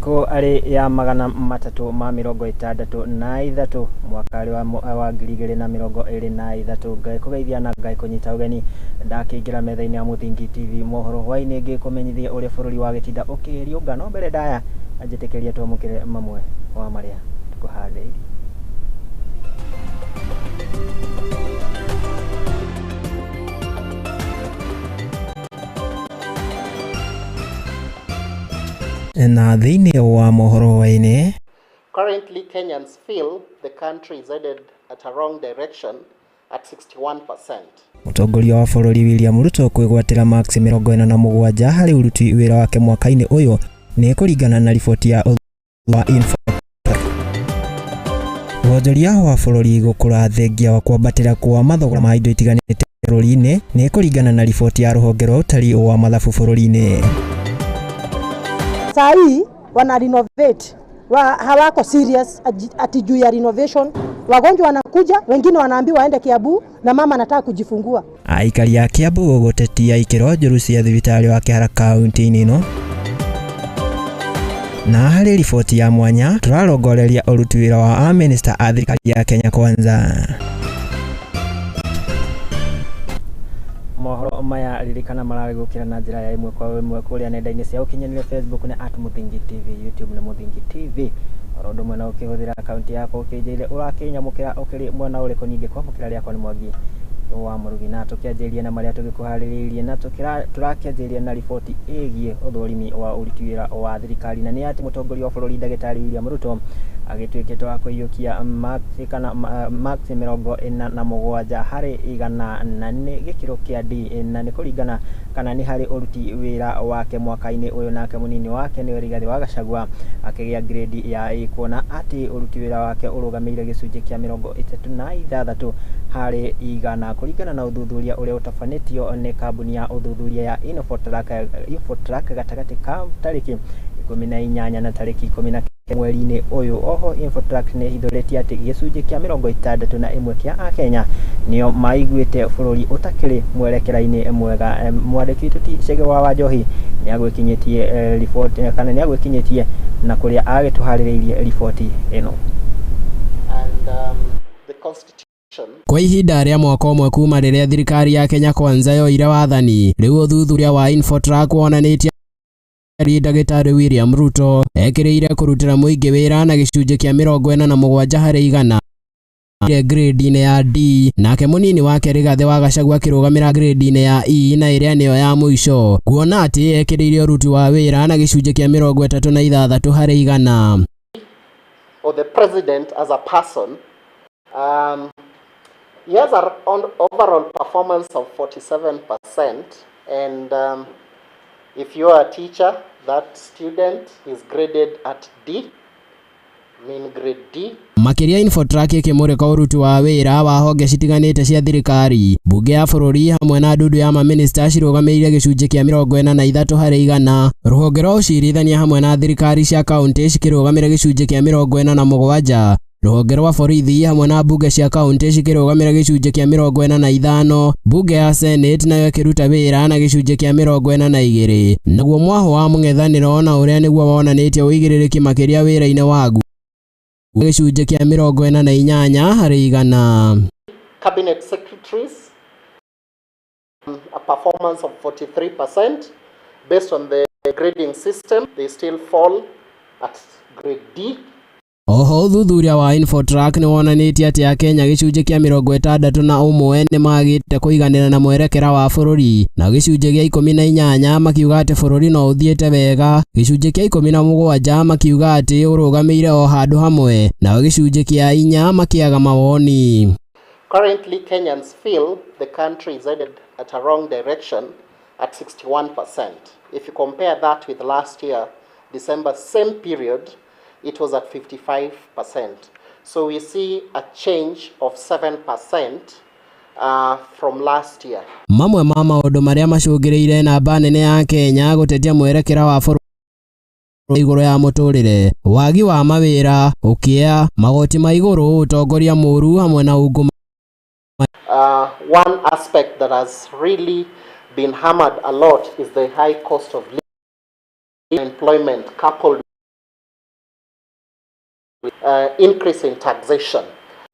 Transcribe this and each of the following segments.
Thiko ari ya magana matatu ma mirongo itandatu na ithatu mwakari wa ngiri na mirongo iri na ithatu ngai kugeithia na ngai kunyita ugeni ndakingira metha-ini ya Muthingi TV Mohoro Hwaiini ngikumenyithia uria bururi wa gitinda ukiriunga no mbere ndaya anjitikiria twamukire mamwe wa maria tukuharĩirie. Na thĩinĩ wa Mohoro Hwaiini, currently Kenyans feel the country is headed at a wrong direction at 61%. Mũtongoria wa bũrũri William Ruto kwĩgwatĩra max 47 harĩ uruti wĩra wake mwaka-inĩ ũyũ nĩ kũringana na riboti ya wa Infotrak. Wonjoria wa bũrũri gũkũra thengia wa kwambatĩra kwa mathogora ma indo itiganĩte bũrũri-inĩ nĩ kũringana na riboti ya rũhonge rwa ũtari wa mathabu bũrũri-inĩ. Sai wana renovate hawako serious ati juu ya renovation. Wagonjwa wanakuja, wengine wanaambiwa waende Kiambu na mama anataka kujifungua. Aikari ya Kiambu gũtetia ikĩro njũru cia thibitarĩ wa Kĩhara kaunti-inĩ ĩno. Na harĩ riboti ya mwanya tũrarongoreria ũruti wĩra wa minister a thirikari ya Kenya Kwanza. Mohoro maya ririkana mararigukira na njira ya imwe kwa imwe kuria nenda-ini cia ukinyanĩria Facebook na @Muthingi TV, YouTube na Muthingi TV. Orondo mwena ukihũthĩra akaunti yako ukinjĩire urakinyamũkĩra ukiri mwena ũrĩkũ ningĩ kwamũkĩra rĩakwa nĩ Mwangi wa Mũrugi, na tũkĩanjĩria na marĩa tũgĩkuharĩrĩirie na tũrakĩanjĩria na riboti ĩgiĩ ũthũrimi wa ũruti wĩra wa thirikari, na nĩ atĩ mũtongoria wa bũrũri ndagĩtarĩ William Ruto agĩtuĩkĩte wa kũiyũkia max 47 harĩ igana na nĩ gĩkĩro kĩa D, na nĩ kũringana kana nĩ harĩ ũruti wĩra wake mwaka-inĩ ũyũ, nake mũnini wake nĩ Rigathi wa Gachagua akĩgĩa grade ya A, kuona atĩ ũruti wĩra wake ũrũgamĩire gĩcunjĩ kĩa 36 harĩ igana kũringana na ũthuthuria ũrĩa ũtabanĩtio nĩ kambuni ya ũthuthuria ya Infotrak gatagatĩ ka tarĩki 18 na tarĩki 10 mweri-inĩ ũyũ. Oho Infotrak nĩ ithũrĩtie atĩ gĩcunjĩ kĩa 61 kĩa Akenya nĩo maiguĩte bũrũri ũtakĩrĩ mwerekera-inĩ mwega. Mwandĩki witũ ti Chege wa Njohi nĩ agwĩkinyĩtie riboti kana nĩ agwĩkinyĩtie na kũrĩa agĩtũharĩrĩirie riboti ĩno. And the constitution kwa ihinda rĩa mwaka ũmwe kuma rĩrĩa thirikari ya Kenya Kwanza yoire wathani, rĩu ũthuthuria wa Infotrak wonanĩtie ndagĩtarĩ William Ruto ekĩrĩire kũrutĩra mũingĩ wĩra na gĩcunjĩ kĩa 47 harĩ igana grade-inĩ ya D, nake mũnini wake Rigathi wa Gachagua akĩrũgamĩra grade-inĩ ya E na ĩrĩa nĩyo ya mũico, kuona atĩ ekĩrĩire ũruti wa wĩra na gĩcunjĩ kĩa 36 harĩ igana. Or the president as a person, he has an overall performance of 47%, and if you are a teacher, that student is graded at D, mean grade D. Makĩria Infotrak ĩkĩmũrĩka ũruti wa wĩra wa honge citiganĩte cia thirikari. Mbunge ya bũrũri hamwe na ndundu ya maminista cirũgamĩrĩire gĩcunjĩ kĩa 43 harĩ igana. Rũhonge rwa ũcirithania hamwe na thirikari cia kaunti cikĩrũgamĩrĩra gĩcunjĩ kĩa 47. Rũhonge rwa borithi hamwe na mbunge cia kaunti cikĩrũgamĩrĩra gĩcunjĩ kĩa 45. Mbunge ya Senate nayo ĩkĩruta wĩra na gĩcunjĩ kĩa 42. Naguo mwaho wa mũng'ethanĩro na ũrĩa nĩguo wonanĩtie ũigĩrĩrĩki makĩria wĩra-inĩ waguo gĩcunjĩ kĩa 48 harĩ igana. Cabinet secretaries, a performance of 43%. Based on the grading system, they still fall at grade D. Oho ũthuthuria wa Infotrak nĩ wonanĩtie atĩ Akenya gĩcunjĩ kĩa 61 nĩ magĩte kũiganĩra na mwerekera wa bũrũri, na gĩcunjĩ gĩa 18 makiuga atĩ bũrũri no ũthiĩte wega, gĩcunjĩ kĩa 17 makiuga atĩ ũrũgamĩire o handũ hamwe, na gĩcunjĩ kĩa 4 makĩaga mawoni. Currently Kenyans feel the country is headed at a wrong direction at 61%. If you compare that with last year, December same period, it was at 55%. So we see a change of 7% from last year. Mamwe ma maũndũ marĩa macũngĩrĩire namba nene ya Kenya gũtetia mwerekera wa bũrũri igũrũ ya mũtũrĩre, wagi wa mawĩra, ũkĩa, magoti ma igũrũ, ũtongoria mũũru hamwe na ungumania. One aspect that has really been hammered a lot is the high cost of living, employment coupled increase in taxation.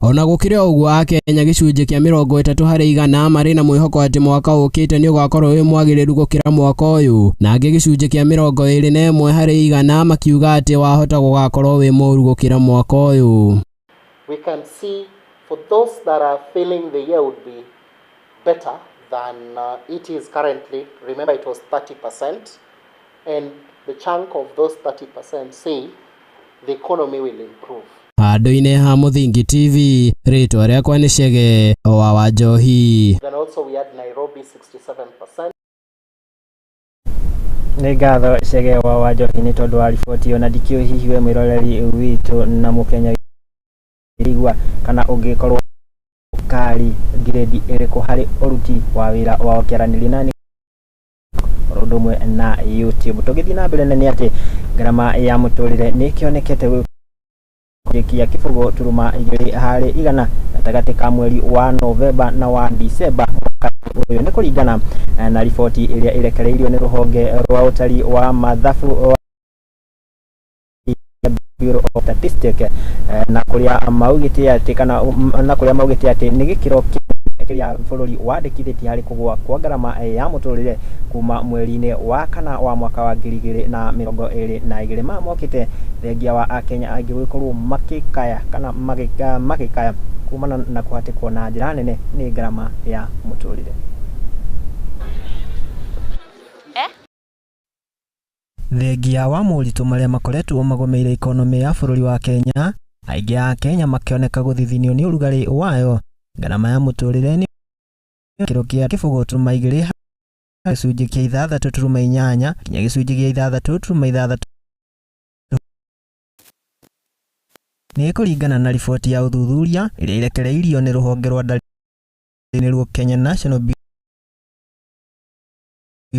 Ona gukire uguo Akenya gicunje kia 30% mari na mwihoko ati mwaka ukite ni ugakorwo wi mwagiriru gukira mwaka uyu na angi gicunje kia 21% makiuga ati wahota gugakorwo wi moru gukira mwaka uyu. We can see for those that are feeling the year would be better than it is currently. Remember, it was 30%, and the chunk of those 30% say the economy will improve. Handu-ini ha Muthingi TV, ritwa riakwa ni Chege wa Wanjohi. Then also we had Nairobi 67%. Nĩ ngatho Chege wa Wanjohi nĩ tondũ wa riboti ĩyo, na ndikĩũĩ hihi we mwĩroreri witũ na mũkenya igua kana ũngĩkorwo kari grade ĩrĩkũ harĩ ũruti wa wĩra wa ũkĩaranĩria na ũndũ ũmwe na YouTube. Tũgĩthiĩ na mbere nĩ atĩ ngarama ya mũtũrĩre nĩ kĩonekete kia kifungo turuma 2 harĩ igana gatagatĩ ka mweri wa Novemba na wa Disemba uyu ni kuringana na riboti iria irekereirio ni ruhonge rwa utari wa mathabu Bureau of Statistics na kuria maugite ati kana na kuria maugite ati ni gikiro kia bũrũri wandĩkithĩtie harĩ kũgũa kwa ngarama ya mũtũrĩre kuma mweri-inĩ wa kana wa mwaka wa 2022 mokĩte thengia wa Akenya aingĩ gũkorwo makĩkaya kana magĩkaya kumana na kũhatĩkwo na njĩra nene nĩ ngarama ya mũtũrĩre. Thengia wa moritũ marĩa makoretwo magomeire ikonomi ya bũrũri wa Kenya, aingĩ a Kenya makĩoneka gũthithinio nĩ ũrugarĩ wayo. Ngarama ya mũtũrĩre nĩ kĩro kĩa kĩbũgũ turuma 2 gĩcunjĩ kĩa 6.8 kinya gĩcunjĩ kĩa 6.6 nĩ kũringana na riboti ya ũthuthuria ĩrĩa irekereirio nĩ rũhonge rwa ndarĩ rwa Kenya National Bureau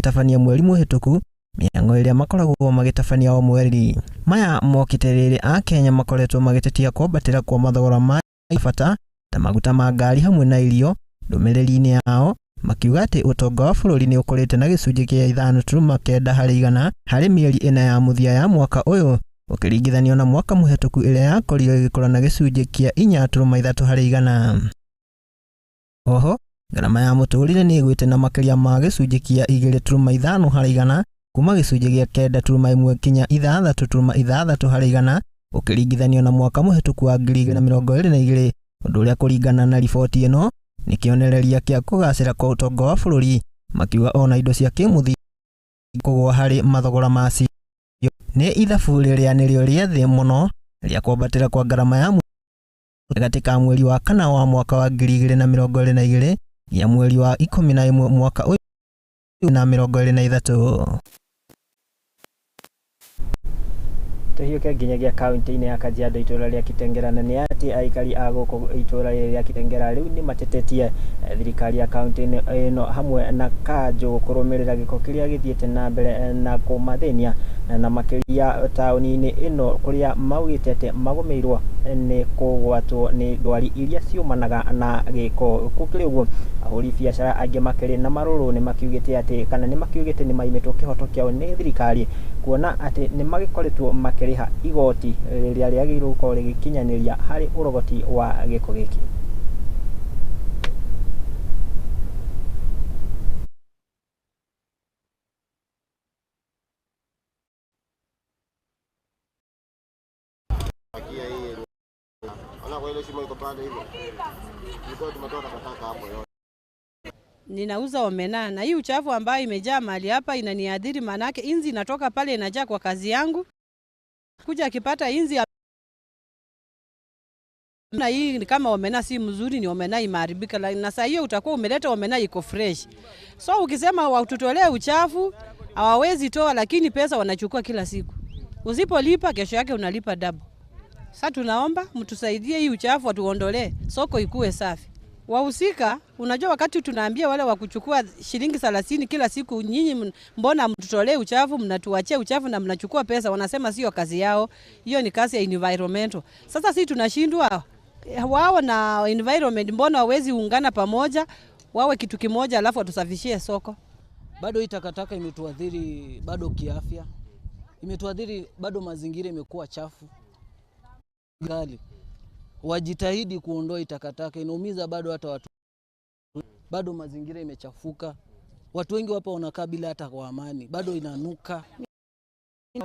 tabania mweri mũhĩtũku mĩhang'o ĩrĩa makoragwo magĩtabania o mweri. Maya mokĩte rĩrĩ a Kenya makoretwo magĩtetia kwambatĩra kwa mathogora ma bata ta maguta ma ngari hamwe na irio. Ndũmĩrĩri-inĩ yao makiuga atĩ ũtonga wa bũrũri nĩ ũkũrĩte na gĩcunjĩ kĩa 5.9 harĩ igana harĩ mĩeri 4 ya mũthia ya mwaka ũyũ ũkĩringithanio na mwaka mũhĩtũku ĩrĩa yakorirwo ĩgĩkũra na gĩcunjĩ kĩa 4.3 harĩ igana. Oho ngarama ya mũtũrĩre nĩ ĩgwĩte na makĩria ma gĩcunjĩ kĩa 2.5 harĩ igana kuma gĩcunjĩ gĩa 9.1 kinya 6.6 harĩ igana ũkĩringithanio na mwaka mũhĩtũku wa 2022, ũndũ ũrĩa kũringana na riboti ĩno nĩ kĩonereria kĩa kũgacĩra kwa ũtonga wa bũrũri. Makiuga ona indo cia kĩmũthingi kũgũa harĩ mathogora macio nĩ ithabu rĩrĩa nĩrĩo rĩa thĩ mũno rĩa kwambatĩra kwa ngarama ya gatagatĩ ka mweri wa kana wa mwaka wa 2022 ya mweri wa 11 mwaka ũyũ na 2023. Tuhiuke nginyagia kaunti-inĩ ya Kajiado itũra rĩa Kitengera, na nĩ atĩ aikari a gũkũ itũra rĩa Kitengera rĩu nĩ matetetie thirikari ya kaunti-inĩ ĩno hamwe na kanjũ kũrũmĩrĩra gĩko kĩrĩa gĩthiĩte na mbere na kũmathĩnia na makĩria taũni-inĩ ĩno kũrĩa maugĩte atĩ magũmĩirwo nĩ kũgwatwo nĩ ndwari iria ciumanaga na gĩko. Gũkĩrĩ ũguo ahũri biacara aingĩ makĩrĩ na marũrũ nĩ makiugĩte atĩ kana nĩ makiugĩte nĩ maimĩtwo kĩhoto kĩao nĩ thirikari kuona atĩ nĩ magĩkoretwo makĩrĩha igoti rĩrĩa rĩagĩrĩirwo gũkorwo rĩgĩkinyanĩria harĩ ũrogoti wa gĩko gĩkĩ. Ninauza omena na hii uchafu ambayo imejaa mahali hapa inaniadhiri, manake inzi inatoka pale inajaa kwa kazi yangu. Kuja akipata inzi na hii ni kama omena si mzuri, ni omena imeharibika, na saa hiyo utakuwa umeleta omena iko fresh. So ukisema watutolee uchafu hawawezi toa, lakini pesa wanachukua kila siku. Usipolipa kesho yake unalipa double. Sasa tunaomba mtusaidie hii uchafu watuondolee, soko ikue safi. Wahusika, unajua wakati tunaambia wale wa kuchukua shilingi 30 kila siku, nyinyi mbona mtutolee uchafu, mnatuachia uchafu na mnachukua pesa, wanasema sio kazi yao, hiyo ni kazi ya environmental. Sasa sisi tunashindwa, wao na environment mbona hawezi ungana pamoja, wawe kitu kimoja alafu watusafishie soko. Bado hii takataka imetuadhiri bado kiafya, imetuadhiri bado mazingira imekuwa chafu. gali wajitahidi kuondoa takataka, inaumiza bado hata watu, bado mazingira imechafuka, watu wengi hapa wanakaa bila hata kwa amani, bado inanuka.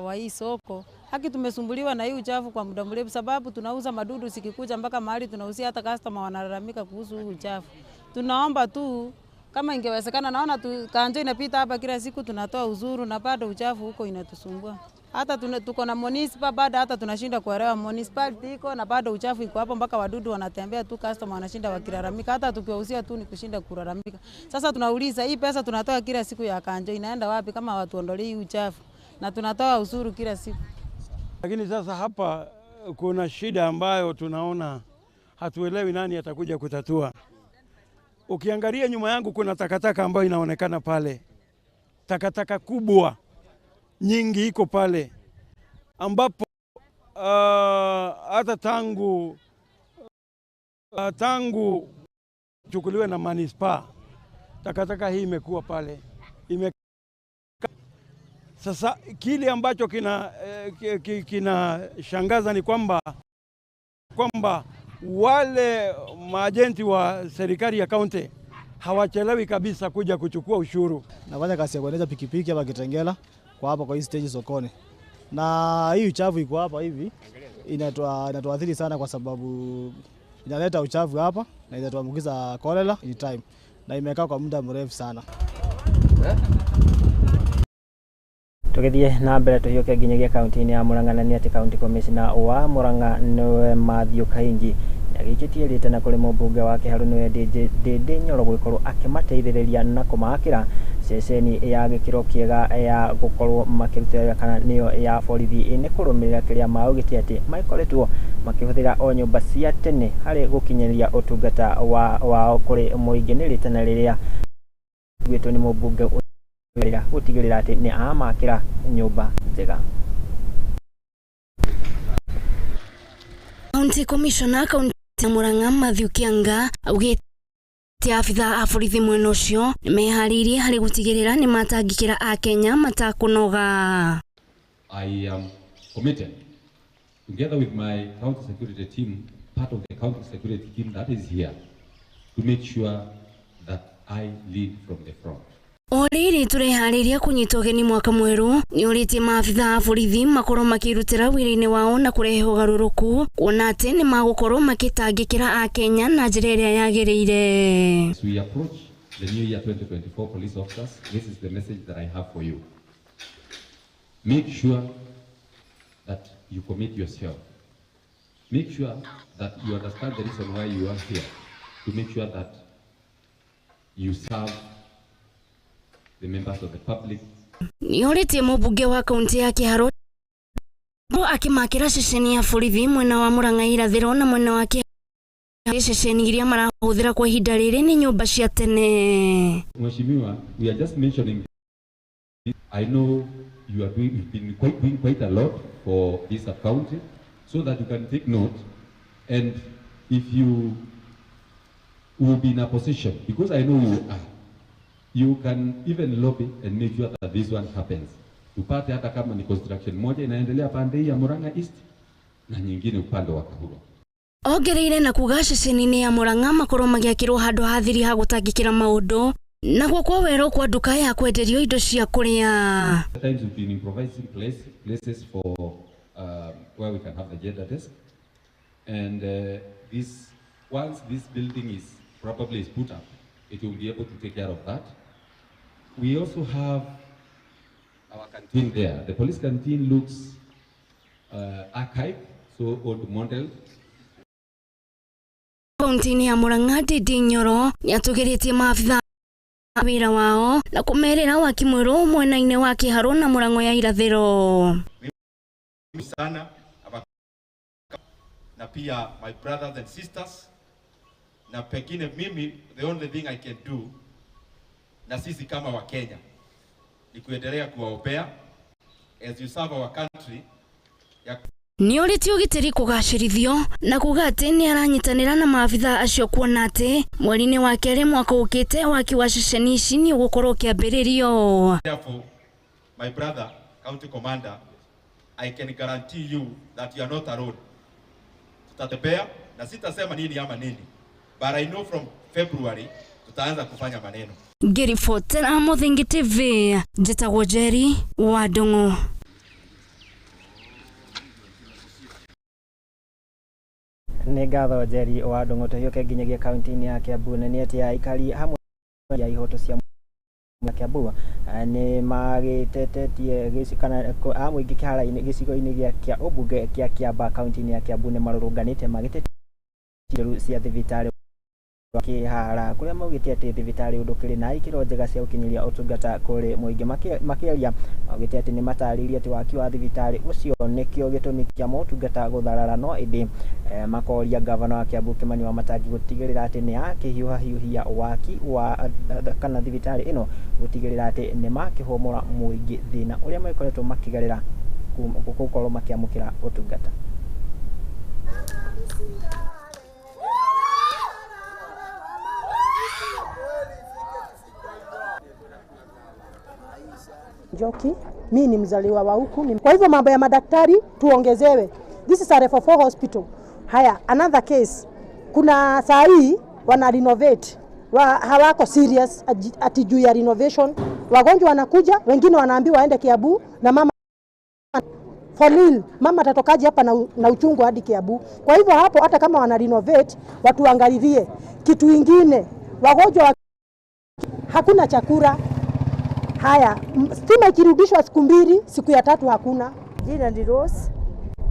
Wa hii soko haki tumesumbuliwa na hii uchafu kwa muda mrefu, sababu tunauza madudu sikikuja mpaka mahali tunauzia, hata customer wanalalamika kuhusu huu uchafu. Tunaomba tu kama ingewezekana, naona tu kanjo inapita hapa kila siku, tunatoa uzuru na bado uchafu huko inatusumbua. Hata tuko na municipal bado, hata tunashinda kuelewa municipality iko na bado uchafu iko hapo, mpaka wadudu wanatembea tu, customer wanashinda wakilalamika, hata tukiwauzia tu ni kushinda kulalamika. Sasa tunauliza hii pesa tunatoa kila siku ya kanjo inaenda wapi kama watu ondolee uchafu, na tunatoa uzuru kila siku. Lakini sasa hapa kuna shida ambayo tunaona hatuelewi nani atakuja kutatua. Ukiangalia nyuma yangu kuna takataka ambayo inaonekana pale. Takataka kubwa nyingi iko pale ambapo hata tangu chukuliwe na manispaa takataka hii imekuwa pale. Sasa kile ambacho kinashangaza ni kwamba wale maajenti wa serikali ya kaunti hawachelewi kabisa kuja kuchukua ushuru. Nafanya kazi ya kuendesha pikipiki hapa Kitengela kwa hapa kwa hii stage sokoni. Na hii uchafu iko hapa hivi inatuathiri sana kwa sababu inaleta uchafu hapa na inatuambukiza cholera anytime. Na imekaa kwa muda mrefu sana. Tugithie na mbere tuhiuke nginyagia kaunti-ini ya Murang'a, na ni ati county commissioner wa Murang'a niwe Mathew Kaingi agikitie rite na kuri mubunge wake Haruna Ndindi Nyoro gukorwo akimateithiriria na kumakira ceceni ya gikiro kiega ya gukorwo makirutira kana niyo ya borithi ni kurumirira kiria maugite ati maikoretwo makihuthira o nyumba cia tene hari gukinyeria utungata wa kuri muingi ni rite na riria gwitwo ni mubunge gutigirira ati ni amakira nyumba njega. County Commissioner kaunti ya Murang'a Mathew Kianga augite afitha a borithi mwena ucio nimeharirie hari gutigirira ni matangikira a Kenya matakunoga. I am committed together with my county security team, part of the county security team that is here, to make sure that I lead from the front. Oriri turehariria kunyita ugeni mwaka mweru ni uritie maafitha a borithi makorwo makirutira wira-ini wao na kurehe ugaruruku kuona ati ni magukorwo makitangikira a Kenya na njira iria yagiriire. As we approach the new year 2024 police officers, this is the message that I have for you. Make sure that you commit yourself. Make sure that you understand the reason why you are here, to make sure that you serve the members of the public. Ni uritie mubunge wa kaunti ya Kiharo akimakira ceceni ya borithi mwena wa Murang'a irathiro na mwena wa Kiharo ceceni iria marahuthira kwa ihinda riri ni nyumba cia tene. Mheshimiwa, we are just mentioning this. I know you've been doing quite a lot for this county, so that you can take note, and if you will be in a position, because I know you are, you can even lobby and make sure that this one happens. Tupate hata kama ni construction moja inaendelea pande ya Murang'a East na nyingine upande wa Kahuro. Ongereire na kuga ceceni-ini ya Murang'a makorwo magiakirwo handu hathiri ha gutangikira maundu na kwa wero kwa nduka ya kwenderio indo cia kuria. Sometimes we've been improvising places for where we can have the gender desk, and once this building is properly put up, it will be able to take care of that. We also have our canteen there. The police canteen looks archaic, so old model. Kaunti ya Murang'a Ndindi Nyoro niatugiritie maafitha wira wao na kumerera wakimwiro mwena-ini wa Kiharo na Murang'a ya irathiro. Sana na pia my brothers and sisters, na pengine mimi the only thing I can do na sisi kama wa Kenya ni kuendelea kuwaombea as you serve our country. Ni uriti ugitiri kugacirithio na kuga ati ni aranyitanira na maafitha acio kuona ati mweri-ini wa keri mwaka ukite waki wa ceceni ici ni ugukorwo kiambiririo. Therefore, my brother county commander, I can guarantee you that you are not alone. tutatembea na sitasema nini ama nini, but I know from February tutaanza kufanya maneno. Ngiribotera Muthingi TV, njitagwo Jerry wa Ndung'u. Nĩ ngatho Jerry wa Ndung'u. Tũhiũke nginyagia kaunti-inĩ ya Kiambu, na nĩ atĩ aikari hamwe ya ihoto cia Kiambu nĩ magĩtetetie kana amũingĩ kĩhara-inĩ gĩcigo-inĩ kĩa ũmbunge kĩa Kiamba kaunti-inĩ ya Kiambu nĩ marũrũnganĩte magĩtetetie cia thibitarĩ kĩhara kũrĩa maugĩte atĩ thibitarĩ ũndũ kĩrĩ na ikĩro njega cia gũkinyĩria ũtungata kũrĩ mũingĩ makĩria. Maugĩte atĩ nĩ matarĩirie atĩ waki wa thibitarĩ ũcio nĩkĩo gĩtũmi kĩa motungata gũtharara, no ĩndĩ makoria gavana wa Kiambu Kimani Wamatangi gũtigĩrĩra atĩ nĩ akĩhiũhahiũhia waki wa kana thibitarĩ ĩno, gũtigĩrĩra atĩ nĩ makĩhũmũra mũingĩ thĩna ũrĩa makoretwo makĩgerera gũkorwo makĩamũkĩra ũtungata. Joki, mimi ni mzaliwa wa huku. Kwa hivyo mambo ya madaktari tuongezewe. This is a level 4 hospital. Haya, another case. Kuna saa hii wana renovate. Hawako serious ati juu ya renovation. Wagonjwa wanakuja, wengine wanaambiwa waende Kiambu na mama for real, mama atatokaje hapa na uchungu hadi Kiambu. Kwa hivyo hapo hata kama wana renovate, watu angalilie. Kitu kingine, wagonjwa hakuna chakula. Haya, stima ikirudishwa siku 2, siku ya 3 hakuna. Jina ni Rose,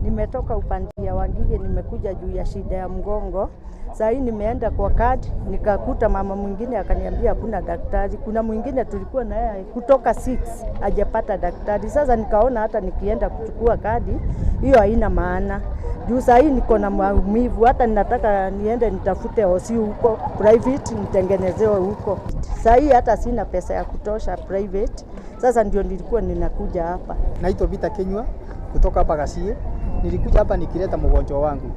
nimetoka upande ya Wangige, nimekuja juu ya shida ya mgongo. Sasa hii nimeenda kwa kadi, nikakuta mama mwingine akaniambia hakuna daktari. Kuna mwingine tulikuwa na yeye kutoka 6 hajapata daktari. Sasa nikaona hata nikienda kuchukua kadi, hiyo haina maana. Juu sasa hii niko na maumivu, hata ninataka niende nitafute hosi huko private nitengenezewe huko. Sasa hii hata sina pesa ya kutosha private. Sasa ndio nilikuwa ninakuja hapa. Naitwa Vita Kenywa kutoka hapa Gacie. Nilikuja hapa nikileta mgonjwa wangu.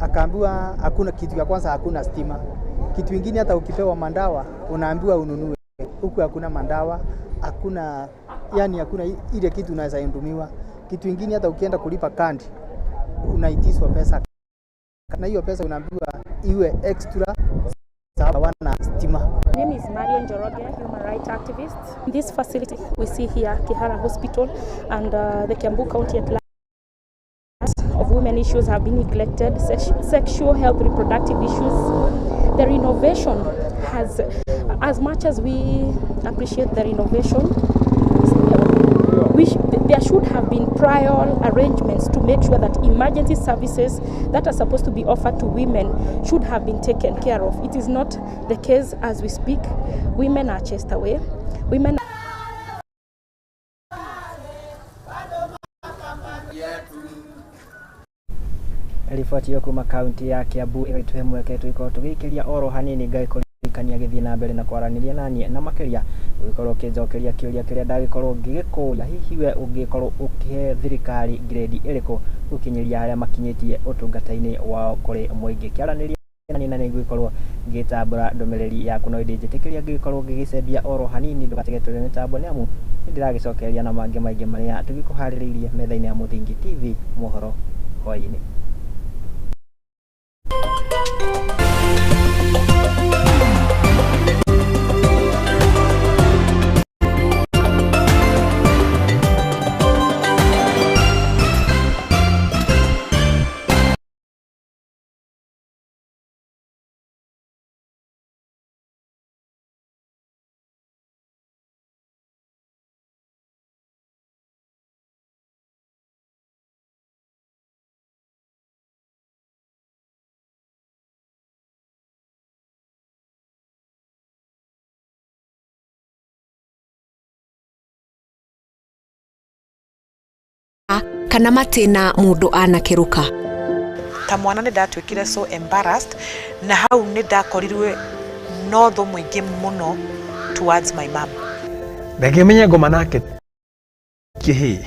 Akaambiwa hakuna kitu ya kwanza, hakuna stima. Kitu kingine hata ukipewa mandawa unaambiwa ununue. Huku hakuna mandawa, hakuna hakuna ile kitu unaweza endumiwa. Kitu kingine hata ukienda kulipa kandi unaitiswa pesa. Na hiyo pesa unaambiwa iwe extra sababu wana stima. My name is Marion Njoroge, human rights activist. In this facility we see here Kihara Hospital and the Kiambu County at large of women issues have been neglected, sexual health, reproductive issues. The renovation has, as much as we appreciate the renovation, there should have been prior arrangements to make sure that emergency services that are supposed to be offered to women should have been taken care of. It is not the case as we speak. Women are chased away. Women riboti yo kuma kaunti ya Kiambu ĩgĩtũhe mweke tũikorwo tũgĩikĩria oro hanini ngaĩkũrikania gĩthiĩ na mbere na kwaranĩria naniĩ na makĩria gũgĩkorwo ũkĩnjokeria kĩũria kĩrĩa ndagĩkorwo ngĩgĩkũria, hihi we ũngĩkorwo ũkĩhe thirikari grade ĩrĩkũ gũkinyĩria harĩa makinyĩtie ũtungata-inĩ wao kũrĩ mũingĩ. Kĩaranĩria nani na nĩngũgĩkorwo ngĩtambũra ndũmĩrĩri yaku, no ndĩnjĩtĩkĩria ngĩgĩkorwo ngĩgĩcembia oro hanini, ndũgatige tũrĩ mĩtambo nĩamu nĩndĩragĩcokereria na mangĩ maingĩ marĩa tũgĩkũharĩrĩirie metha-inĩ ya Muthingi TV Mohoro Hwaiini. Kana matĩna mũndũ anakeruka. Ta mwana nĩ ndatwĩkire so embarrassed na hau nĩ ndakorirwe no tho mũingĩ mũno towards my mom. Ndakĩmenya ngoma nake kĩhĩ.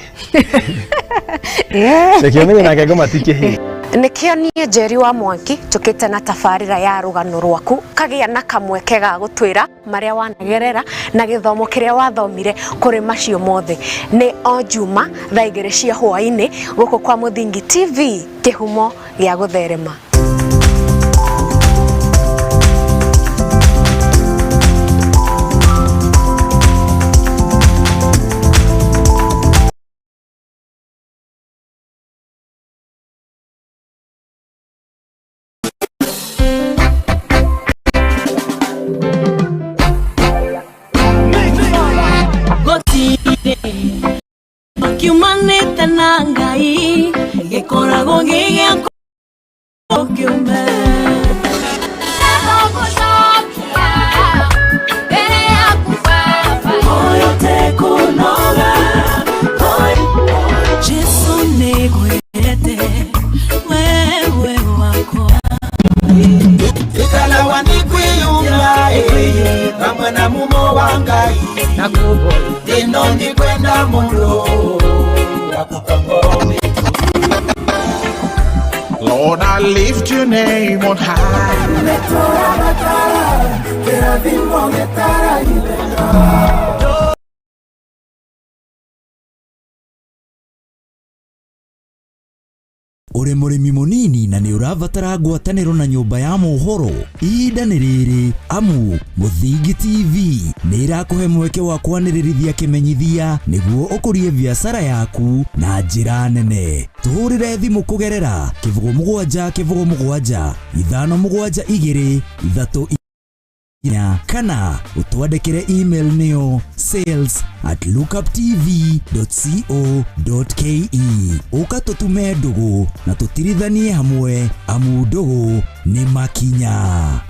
Ndakĩmenya nake ngoma ti kĩhĩ. Nikio nie Njeri wa Mwangi tukite na tabarira ya rugano rwaku kagia na kamweke ga gutwira maria wanagerera na githomo kiria wathomire kuri macio mothe ni o Juma thaa 2 cia hwaini guku kwa Muthingi TV kihumo gia gutherema. Kiumanite na Ngai gikoragwo gigia kiume Jesu negwete wewe wako ikala wanikwiyumba kamwe na mumo wa Ngai nakubo ino ni kwenda mulo Lord, I lift your name on high. Uri murimi munini na ni uravatara ngwataniro na nyumba ya Mohoro ihinda ni riri amu Muthingi TV ni irakuhe mweke wa kwanirithia kimenyithia niguo ukurie biashara yaku na njira nene. Tuhurire thimu kugerera kivugo mugwanja 572 kana utwandikire email niyo sales@lookuptv.co.ke ukatutume ndugu na tutirithanie hamwe amu ndugu ni makinya.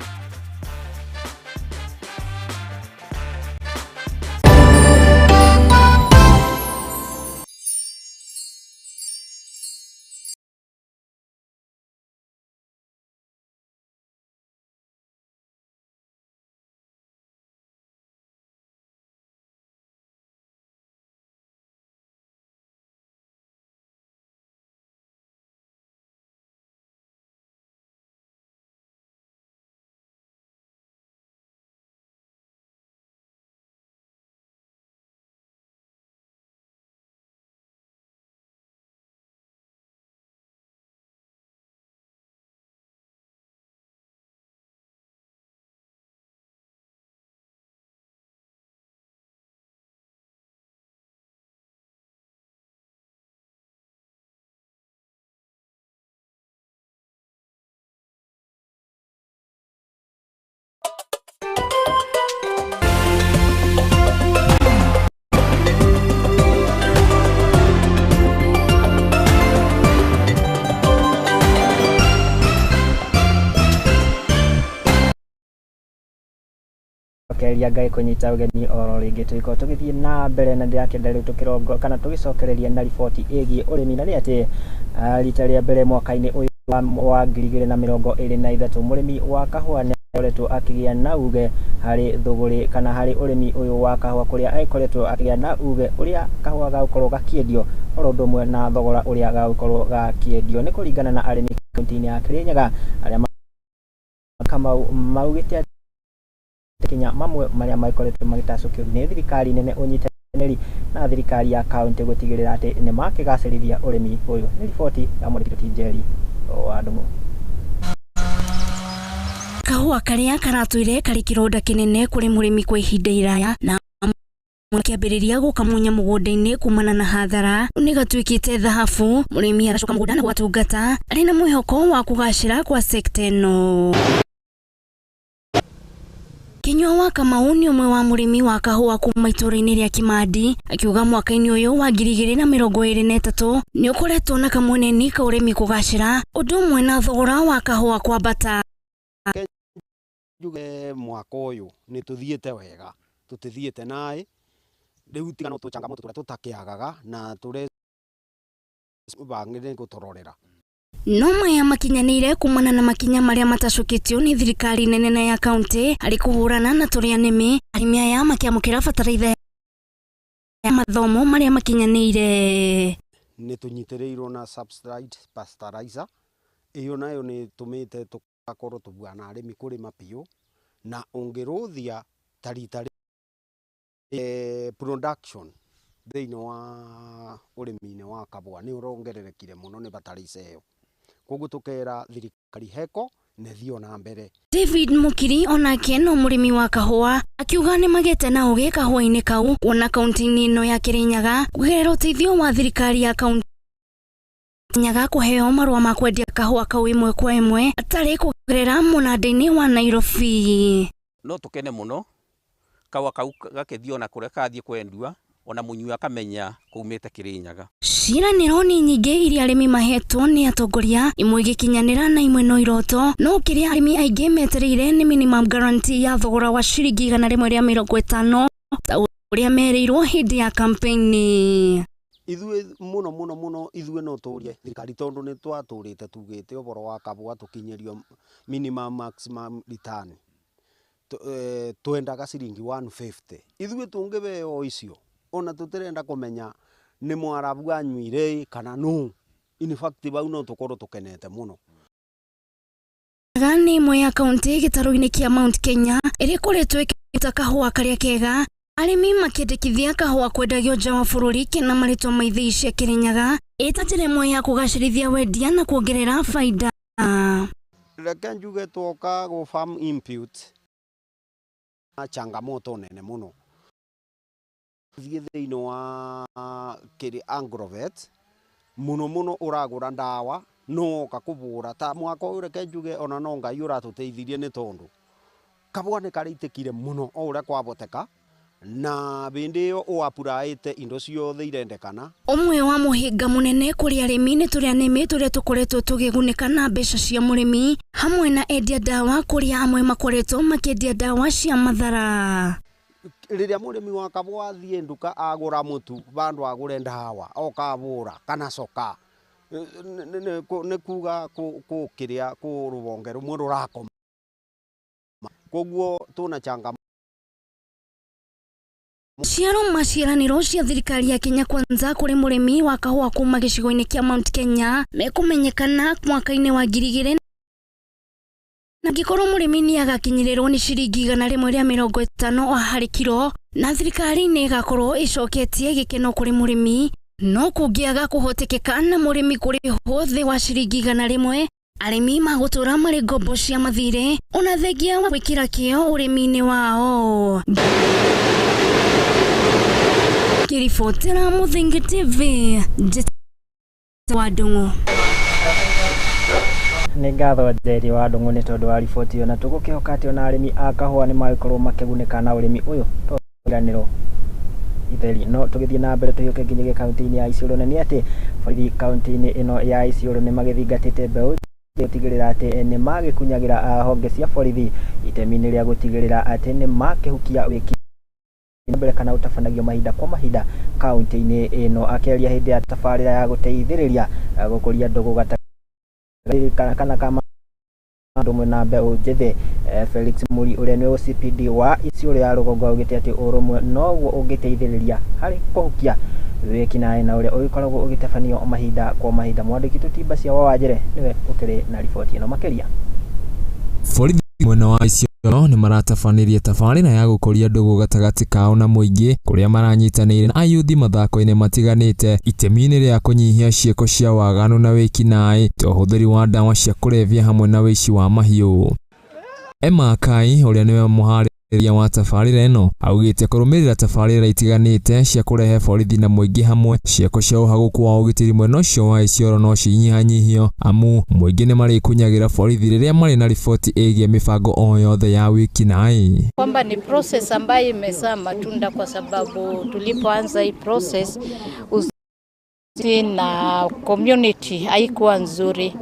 Keria Ngai kunyita ugeni oro ringi twiko tugithie na mbere na ndirakenda riu tukirongo kana tugicokereria na riboti igi urimi na ati rita ria mbere mwaka-ini uyu wa 2023 murimi wa kahua ni akoretwo akigia na uge hari thuguri kana hari urimi uyu wa kahua kuria akoretwo akigia na uge uria kahua gagukorwo gakiendio oro ndomwe na thogora uria gagukorwo gakiendio ni kuringana na arimi kaunti-ini ya Kirinyaga aria maugite Kenya mamwe maria maikoretwo magitacukio ni thirikari nene unyitanĩri na thirikari ya kaunti gutigirira ati ni makigacirithia urimi uyu. Ni riboti ya Mũrikĩti Njeri wa Ndũng'ũ. Kahua karia karatwire kari kironda kinene kuri murimi kwa ihinda iraya na kiambiriria gukamunya mugunda-ini kumana na hathara ni gatwikite thahabu. Murimi aracoka mugunda na gwatungata ari na mwihoko wa kugacira kwa sekta ino. Kinyua wa Kamau ni umwe wa murimi wa kahua kuma itura-ini ria Kimandi akiuga mwaka-ini uyu wa 2023 ni ukoretwo na kamweneni ka urimi kugacira undu umwe na thogora wa kahua kwambata. Juge mwaka uyu ni tuthiete wega tutithiete nai riu tigano tu changamoto turia tutakiagaga na turi bangire gutororera. No maya makinyanire kumana na makinya maria matacukitio ni thirikari nene na ya kaunti ari kuhurana na turia nimi arimi aya makiamukira bataraitha ya mathomo maria makinyanire ni tunyitirirwo na subsidized pasteurizer iyo nayo ni tumite tugakorwo tubwana arimi kurima piu na ungiruthia taritari production thiini wa urimi-ini wa kabua ni urongererekire muno ni bataraitha iyo koguo tukera thirikari heko nethio na mbere. David Mukiri onake no murimi wa kahua akiuga ni magete na uge kahua-ini kau ona kaunti-ini ino ya Kirinyaga kugerera uteithio wa thirikari ya kaunti Nyaga kuheo marua ma kwendia kahua kau imwe kwa imwe atari kugerera munanda-ini wa Nairobi. No tukene muno kahua kau gakithio na kuria kathie kwendua ona munyui akamenya kuumite Kirinyaga. Ciraniro ni nyingi iria arimi mahetwo ni atongoria imwe gikinyanira na imwe no iroto no kiria arimi aingi metereire ni minimum guarantee ya thogora wa ciringi 150 ta uria mereirwo hindi ya kampeni. Ithue muno ithue no turie thirikari tondu ni twaturite tugite uboro wa kabua tukinyerio minimum maximum return twendaga ciringi 150 ithue tungibeo icio ona tutirenda kumenya ni mwarabu anyuire kana no in fact bau no tukorwo tukenete muno. Gani imwe ya kaunti gitaru-ini kia Mount Kenya iri kuritwo ikita kahua karia kega arimi makendekithia kahua kwendagio nja wa bururi kena maritwa maithii cia Kirinyaga ita njira imwe ya kugacirithia wendia na kuongerera faida. Reke njuge twoka go farm input changamoto nene muno thiini wa kiri agrovet muno uragura ndawa no kakubura ta mwaka uyu reke njuge ona no ngai uratuteithirie ni tondu kabua ni karitikire muno o uria kwaboteka na bindi yo uapuraite indo ciothe irendekana. Umwe wa muhinga munene kuri arimi ni turia nimi turia tukoretwo tugigunika na mbeca cia murimi hamwe na endia dawa kuri amwe makoretwo makendia dawa cia mathara. Riria murimi wa kabua athie nduka agura mutu bandu agure ndawa okabura kana coka ni kuga ku kiria ku rubonge rumwe rurakoma koguo tuna changa Ciaro maciaraniro cia thirikari ya Kenya Kwanza kuri murimi wa kahua kuma gicigo-ini kia Mount Kenya mekumenyekana mwaka-ini wa 2000 na gikorwo murimi ni agakinyirirwo ni ciringi 150 o hari kilo na thirikari ni igakorwo icoketie gikeno kuri murimi no kungiaga kuhotekeka na murimi kuri hothi wa ciringi 100 arimi magutura mari ngombo cia mathire ona thengia wa gwikira kio urimi-ini wao. Kiribotera Muthingi TV wa Ndungu. Ni ngatho Njeri wa Ndungu ni tondu wa riboti iyo na tugukihoka ati ona arimi a kahua ni magikorwo makiguneka na urimi uyu twiraniro itheri no tugithie na mbere tuhiuke nginya kaunti-ini ya Isiolo na ni ati borithi kaunti-ini ino ya Isiolo ni magithingatite mbeu gutigirira ati ni magikunyagira honge cia borithi itemi-ini ria gutigirira ati ni makihukia wiki mbere kana utafanagio mahinda kwa mahinda kaunti-ini ino akeria hindi ya tafarira ya guteithiriria gukuria ndugu kana kama ndumwe na mbeu njithe Felix Muri uria ni OCPD wa Isiolo ya rugongo augite ati urumwe noguo ungiteithiriria hari kuhukia wiki na uria ugikoragwo ugitafanio mahinda kwa mahinda. Mwandiki tutimba cia Wawajire niwe ukiri na riboti ino makiria. Borithi mwena wa Isiolo ni maratafanirie tafarira ya gukuria ndugu gatagati kao na muingi kuria maranyitanire na ayuthi mathako-ini matiganite itemi-ini ria kunyihia cieko cia waganu na wiki nai ta uhuthiri wa ndawa cia kulevya hamwe na wici wa mahiu. Emma Kai uria niwe muhariria wa tafarira ino augite kurumirira tafarira itiganite cia kurehe borithi na muingi hamwe cieko cia uhaguku wa ugitiri mwena ucio wa Isiolo no cinyihanyihio amu muingi ni marikunyagira borithi riria mari na riboti igie mibango o yothe ya wiki nai. Kwamba ni process ambayo imezaa matunda kwa sababu tulipoanza hii process na community haikuwa nzuri,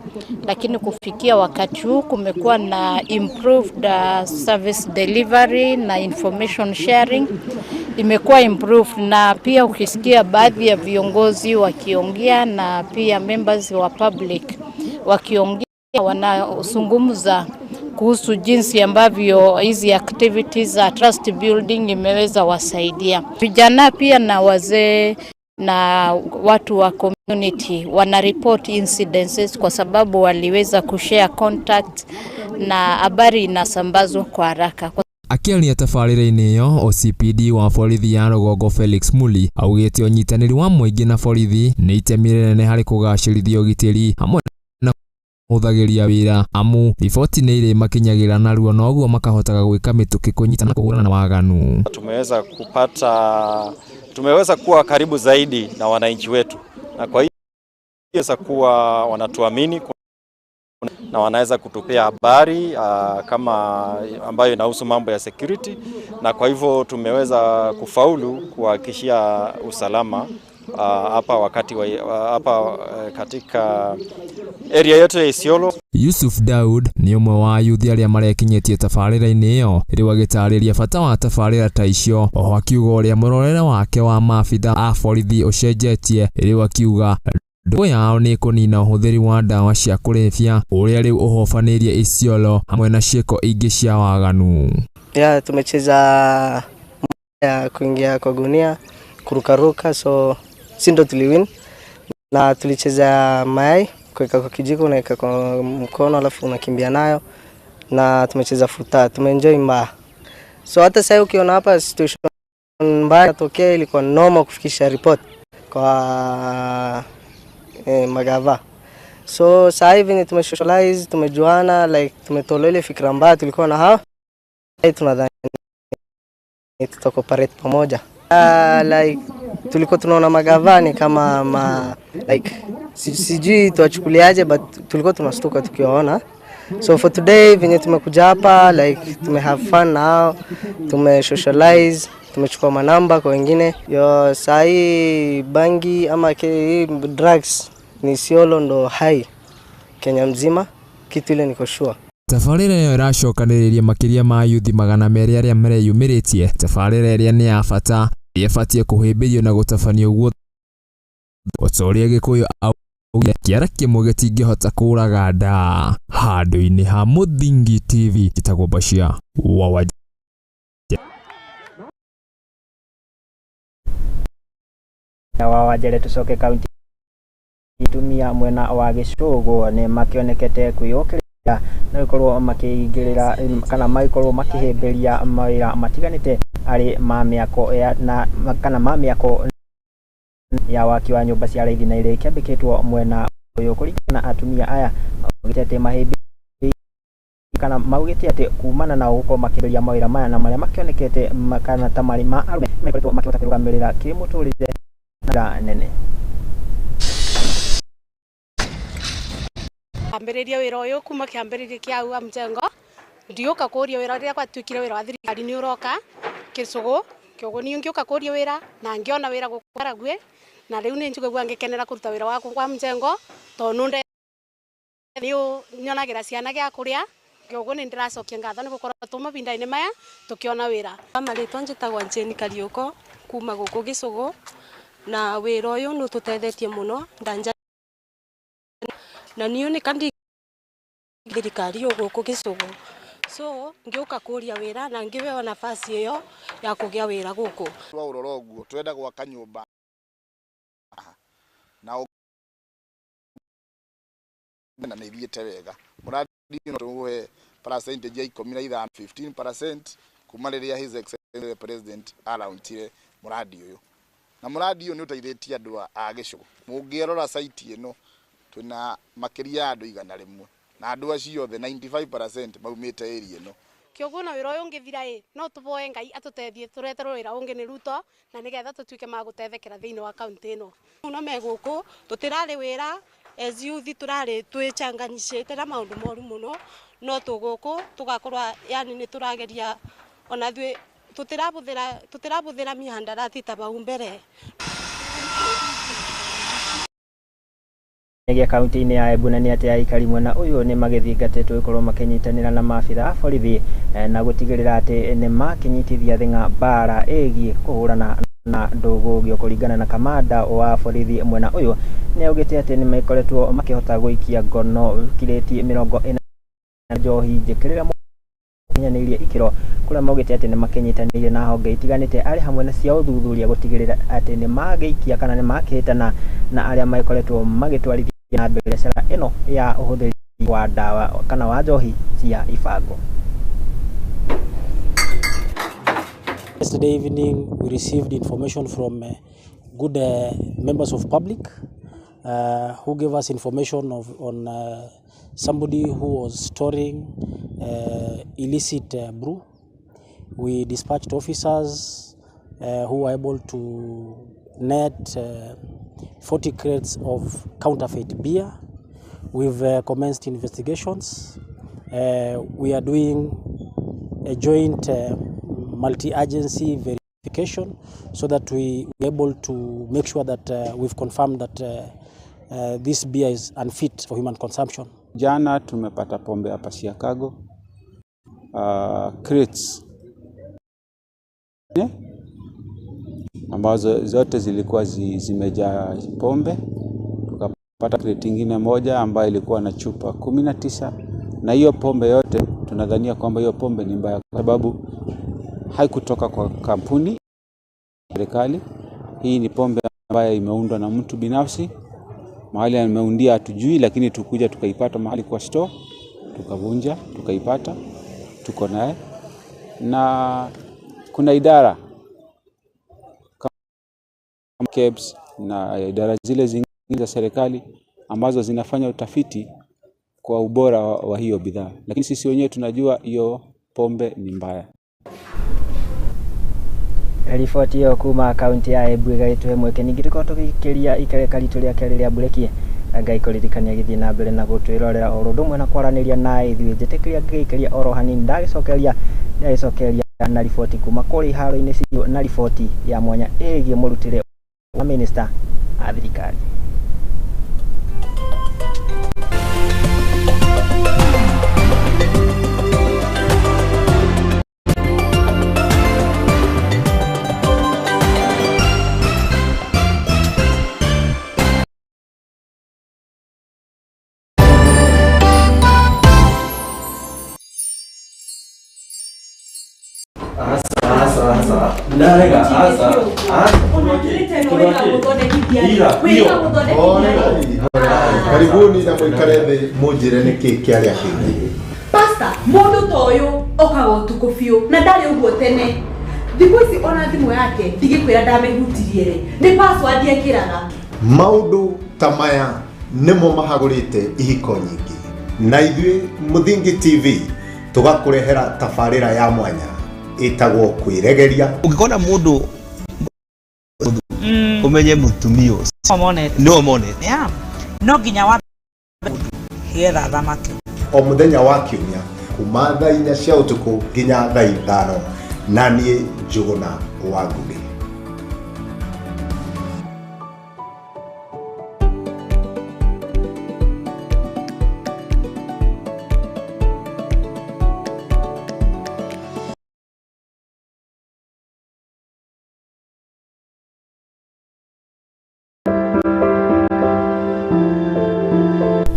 lakini kufikia wakati huu kumekuwa na improved service delivery na information sharing imekuwa improved, na pia ukisikia baadhi ya viongozi wakiongea na pia members wa public wakiongea wanazungumza kuhusu jinsi ambavyo hizi activities za trust building imeweza wasaidia vijana pia na wazee na watu wa community wana report incidences kwa sababu waliweza kushare contact na habari inasambazwa kwa haraka. Akiaria tabarĩra-inĩ ĩyo, OCPD wa borithi ya rũgongo Felix Muli augĩte ũnyitanĩri wa mũingĩ na borithi nĩ itemi rĩnene harĩ kũgacĩrithia ũgitĩri hamwe na kũhũthagĩria wĩra, amu riboti nĩ irĩ makinyagĩra naruo na ũguo makahotaga gwĩka mĩtũkĩ kũnyitana kũhũrana na waganu. Tumeweza kuwa karibu zaidi na wananchi wetu, na kwa hiyo waweza kuwa wanatuamini na wanaweza kutupea habari kama ambayo inahusu mambo ya security, na kwa hivyo tumeweza kufaulu kuhakikishia usalama hapa katika area yetu ya Isiolo. Yusuf Daud ni umwe wa ayuthi arĩa marekinyĩtie tabarĩra-inĩ ĩyo, rĩu agĩtarĩria bata wa tabarĩra ta icio, oho akiuga ũrĩa mũrorere wake wa maabitha a borithi ũcenjetie, rĩu akiuga ndũgũ yao nĩ kũnina ũhũthĩri wa ndawa cia kũrebia ũrĩa rĩu ũhobanĩirie Isiolo hamwe na ciĩko ingĩ cia waganu. Tumecheza ya kuingia kwa gunia, kurukaruka, so sindo tuliwin, na tulicheza mayai, kuweka kwa kijiko unaweka kwa mkono alafu unakimbia nayo, na tumecheza futa, tumeenjoy mbaya. So hata sasa ukiona hapa situation mbaya tokea, ilikuwa normal kufikisha report kwa magava. So sasa hivi ni tumesocialize, tumejuana, like tumetoa ile fikra mbaya tulikuwa na hao, tunadhani tutakoparate pamoja. Like tulikuwa tunaona magavani kama like sijui tuwachukuliaje, but tulikuwa tunastuka tukiwaona. So for today venye tumekuja hapa, like tume have fun now, tume socialize, tumechukua manamba kwa wengine. Yo sai bangi ama drugs ni Isiolo ndo high Kenya mzima, kitu ile niko sure. Tabarĩra ĩyo ĩracokanĩrĩria makĩria ma ayuthi 200 arĩa mareyumĩrĩtie. Tabarĩra ĩrĩa nĩ ya bata, ĩbatiĩ kũhĩmbĩrio na gũtabanio guo. Otorĩa Gĩkũyũ augire kĩara kĩmwe gĩtingĩhota kũraga nda. Handũ-inĩ ha Mũthingi TV, gĩtagwo Bashia wa Wajere tucoke kaunti itumia mwena wa Gĩcũgũ nĩ makĩonekete kwĩyũkĩrĩra na gũkorwo makĩingĩrĩra kana magĩkorwo makĩhĩmbĩria mawĩra matiganĩte arĩ ma mĩako ya waki wa nyũmba cia raithi na iria ikĩambĩkĩtwo mwena ũyũ. Kũringana na atumia aya maugĩte atĩ mahĩmbĩria kana maugĩte atĩ kumana na gũkorwo makĩhĩmbĩria mawĩra maya na marĩa makĩonekete kana ta marĩ ma arũme makoretwo makĩhota kũrũgamĩrĩra kĩmũtũrĩre na nene. Ambĩrĩria wĩra ũyũ kuma kĩambĩrĩria kĩa hau mjengo, ndioka kũria wĩra rĩrĩa gwatuĩkire wĩra wa thirikari nĩ ũroka Gĩcũgũ, kĩogo niĩ ngĩoka kũria wĩra na ngĩona wĩra gũkora gwe, na rĩu nĩ njigua ngĩkenera kũruta wĩra wakwa kwa mjengo tondũ nĩ nyonagĩra ciana gĩa kũrĩa, kĩogo nĩ ndĩracokia ngatho nĩ gũkorwo tũmavinda-inĩ maya tũkĩona wĩra. Marĩtwa njĩtagwo Jane Kariũko kuma gũkũ Gĩcũgũ, na wĩra ũyũ nĩ ũtũteithĩtie mũno na niĩ nĩ kandi thirikari gũkũ Gĩcũgũ, so ngĩũka kũria wĩra na ngĩheo nafasi ĩyo ya kũgĩa wĩra gũkũ. Twaurora ũguo twenda gwaka nyũmba na nĩ ithiĩte wega. Mũradi no tũhe percentage ya 15% kuma rĩrĩa His Excellency President araunitire mũradi ũyũ, na mũradi ũyũ nĩ ũteithĩtie andũ a Gĩcũgũ. Mũngĩrora site ĩno twina makĩria andũ 100 na andũ acio othe 95% maumĩte area ĩno. Kĩogo na wĩra ũyũ ũngĩthira no tũvoe Ngai atũteithie tũreterwo wĩra ũngĩ nĩ Ruto na nĩgetha tũtuĩke magũteithĩkĩra thĩinĩ wa kaunti ĩno. No me gũkũ tũtirarĩ wĩra as youth, turarĩ twĩchanganyicĩte na maũndũ moru mũno, no tũgũkũ tũgakorwo yani nĩ tũrageria ona thwe tũtirabũthĩra mihandarati ta bau mbere. Nĩgĩa kaunti-inĩ ya Embu na nĩ atĩ aikari mwena ũyũ nĩ magĩthingatĩtwo gũkorwo makĩnyitanĩra na maabitha a borithi na gũtigĩrĩra atĩ nĩ makĩnyitithia thĩng'a mbara ĩgiĩ kũhũrana na ndũgũgio. Kũringana na kamanda wa borithi mwena ũyũ nĩ augĩte atĩ nĩ makoretwo makĩhota gũikia ngono kirĩti 40 na njohi njĩkĩrĩra kinyanĩirie ikiro kuria maugite ati ni makenyitanĩire na honge itiganite ari hamwe na cia uthuthuria gutigirira ati ni magĩikia kana ni makĩhĩtana na aria makoretwo magĩtwarithia na mbere biacara ino ya ũhũthĩri wa dawa kana wa njohi cia ibango. Yesterday evening, we received information from good members of public who gave us information on somebody who was storing illicit brew. We dispatched officers who were able to net 40 crates of counterfeit beer. We've commenced investigations. We are doing a joint multi-agency verification so that we are able to make sure that we've confirmed that this beer is unfit for human consumption. Jana tumepata pombe hapa Chicago, crates ambazo zote zilikuwa zimejaa pombe. Tukapata crate nyingine moja ambayo ilikuwa na chupa 19, na hiyo pombe yote tunadhania kwamba hiyo pombe ni mbaya kwa sababu haikutoka kwa kampuni serikali. Hii ni pombe ambayo imeundwa na mtu binafsi. Mahali ameundia hatujui, lakini tukuja tukaipata mahali kwa store, tukavunja, tukaipata, tuko naye. Na kuna idara kama KEBS na idara zile zingine za serikali ambazo zinafanya utafiti kwa ubora wa hiyo bidhaa, lakini sisi wenyewe tunajua hiyo pombe ni mbaya. Riboti hiyo kuma kaunti ya Embu igaitwe mweke ningiriko tugikiria ikereka ritu ria keri ria Bureki ngai kuririkania githii na mbere na gutwirorera orundu mwe na kwaraniria na ithuĩ njĩtĩkĩria ngĩikiria oro hanini ndagicokeria na riboti kuma kuri haro-inĩ cio na riboti ya mwanya ĩgiĩ mũrutĩre wa minister a thirikari. Karibuni na mwikare thĩ mũnjĩre nĩkĩ kĩarĩa kĩngĩ. Pastor, mũndũ ta ũyũ okaga ũtukũ biũ na ndarĩ ũguo tene. Thikũ ici ona thimũ yake ndigĩkwĩra ndamĩhutirie rĩ, nĩ password ekĩraga. Maũndũ ta maya nĩmo mahagũrĩte ihiko nyingĩ. Na ithuĩ Mũthingi TV tũgakũrehera tabarĩra ya mwanya ĩtagwo kwĩregeria. Ũngĩkona mũndũ umenye mutumio no monete no nginya wa getha thamaki o muthenya wa kiumia kuma thaa 4 cia ũtukũ nginya thaa 5 na niĩ Njũgũna wa Ngugi.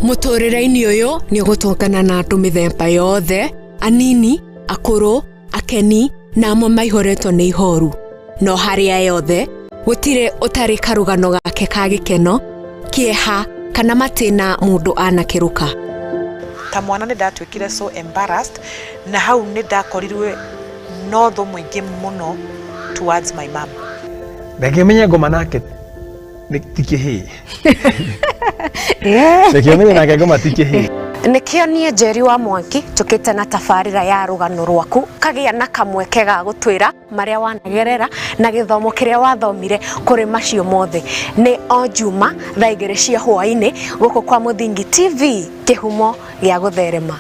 Mũtũrĩre-inĩ ũyũ nĩ ũgũtũngana na andũ mĩthemba yothe, anini, akũrũ, akeni na amwe maihoretwo nĩ ihoru. No harĩa yothe gũtirĩ ũtarĩ karũgano gake ka gĩkeno, kĩeha kana matĩna mũndũ anakĩrũka. Ta mwana nĩ ndatuĩkire so embarrassed na hau nĩ ndakorirwe no thũ mũingĩ mũno towards my mom. Ndakĩmenya ngoma nake tikĩhĩ. Ndakĩmenya nake ngoma tikĩhĩ. Nĩkĩo niĩ Njeri wa Mwangi tũkĩte na tabarĩra ya rũgano rwaku kagĩa na kamweke ga gũtwĩra marĩa wanagerera na gĩthomo kĩrĩa wathomire kũrĩ macio mothe. Nĩ o Juma thaa 2 cia hwaĩ-inĩ gũkũ kwa Mũthingi TV, kĩhumo gĩa gũtherema.